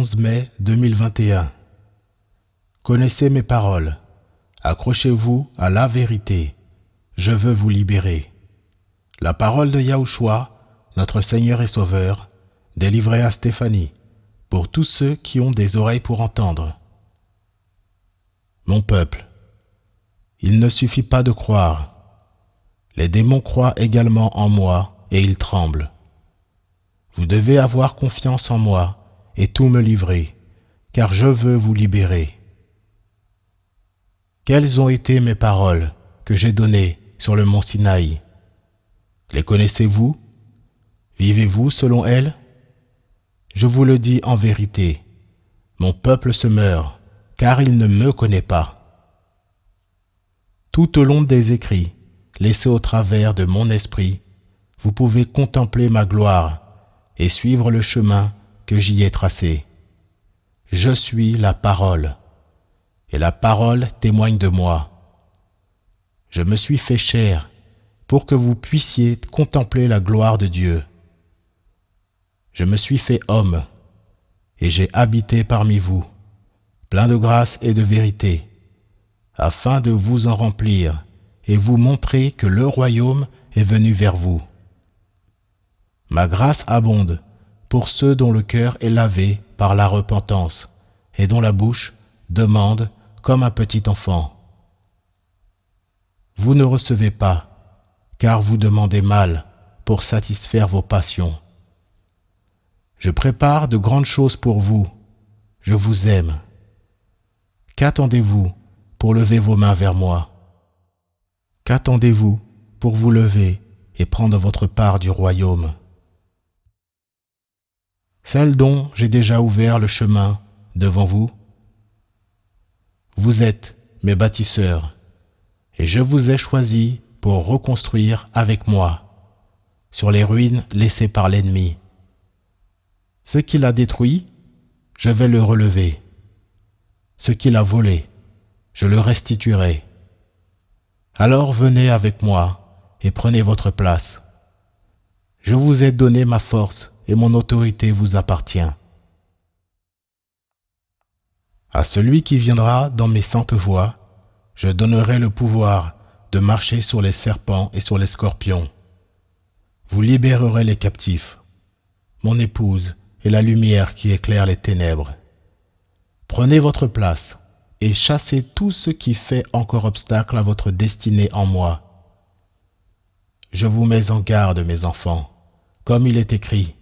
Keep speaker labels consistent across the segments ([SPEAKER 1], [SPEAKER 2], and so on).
[SPEAKER 1] 11 mai 2021. Connaissez mes paroles. Accrochez-vous à la vérité. Je veux vous libérer. La parole de Yahushua, notre Seigneur et Sauveur, délivrée à Stéphanie, pour tous ceux qui ont des oreilles pour entendre. Mon peuple, il ne suffit pas de croire. Les démons croient également en moi et ils tremblent. Vous devez avoir confiance en moi et tout me livrer, car je veux vous libérer. Quelles ont été mes paroles que j'ai données sur le mont Sinaï? Les connaissez-vous? Vivez-vous selon elles? Je vous le dis en vérité, mon peuple se meurt, car il ne me connaît pas. Tout au long des écrits, laissés au travers de mon esprit, vous pouvez contempler ma gloire et suivre le chemin que j'y ai tracé. Je suis la parole, et la parole témoigne de moi. Je me suis fait chair pour que vous puissiez contempler la gloire de Dieu. Je me suis fait homme, et j'ai habité parmi vous, plein de grâce et de vérité, afin de vous en remplir et vous montrer que le royaume est venu vers vous. Ma grâce abonde pour ceux dont le cœur est lavé par la repentance et dont la bouche demande comme un petit enfant. Vous ne recevez pas, car vous demandez mal pour satisfaire vos passions. Je prépare de grandes choses pour vous, je vous aime. Qu'attendez-vous pour lever vos mains vers moi? Qu'attendez-vous pour vous lever et prendre votre part du royaume? Celle dont j'ai déjà ouvert le chemin devant vous? Vous êtes mes bâtisseurs, et je vous ai choisis pour reconstruire avec moi sur les ruines laissées par l'ennemi. Ce qu'il a détruit, je vais le relever. Ce qu'il a volé, je le restituerai. Alors venez avec moi et prenez votre place. Je vous ai donné ma force et mon autorité vous appartient. À celui qui viendra dans mes saintes voies, je donnerai le pouvoir de marcher sur les serpents et sur les scorpions. Vous libérerez les captifs. Mon épouse est la lumière qui éclaire les ténèbres. Prenez votre place et chassez tout ce qui fait encore obstacle à votre destinée en moi. Je vous mets en garde, mes enfants, comme il est écrit.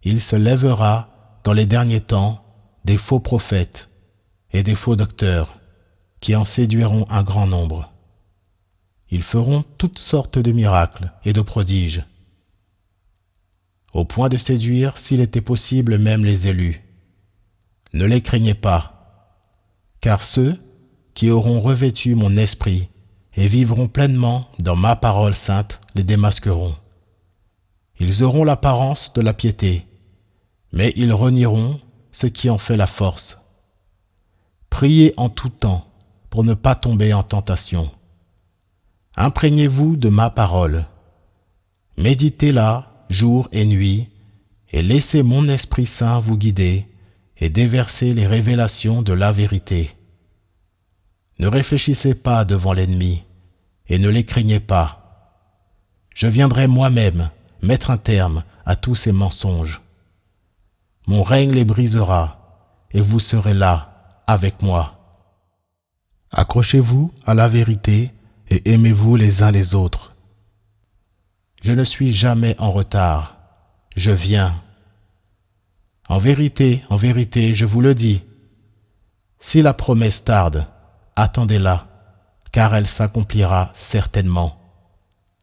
[SPEAKER 1] Il se lèvera dans les derniers temps des faux prophètes et des faux docteurs qui en séduiront un grand nombre. Ils feront toutes sortes de miracles et de prodiges, au point de séduire, s'il était possible, même les élus. Ne les craignez pas, car ceux qui auront revêtu mon esprit et vivront pleinement dans ma parole sainte les démasqueront. Ils auront l'apparence de la piété, mais ils renieront ce qui en fait la force. Priez en tout temps pour ne pas tomber en tentation. Imprégnez-vous de ma parole. Méditez-la jour et nuit, et laissez mon Esprit Saint vous guider et déverser les révélations de la vérité. Ne réfléchissez pas devant l'ennemi, et ne les craignez pas. Je viendrai moi-même mettre un terme à tous ces mensonges. Mon règne les brisera, et vous serez là, avec moi. Accrochez-vous à la vérité et aimez-vous les uns les autres. Je ne suis jamais en retard, je viens. En vérité, je vous le dis, si la promesse tarde, attendez-la, car elle s'accomplira certainement.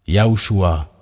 [SPEAKER 1] Yahushua.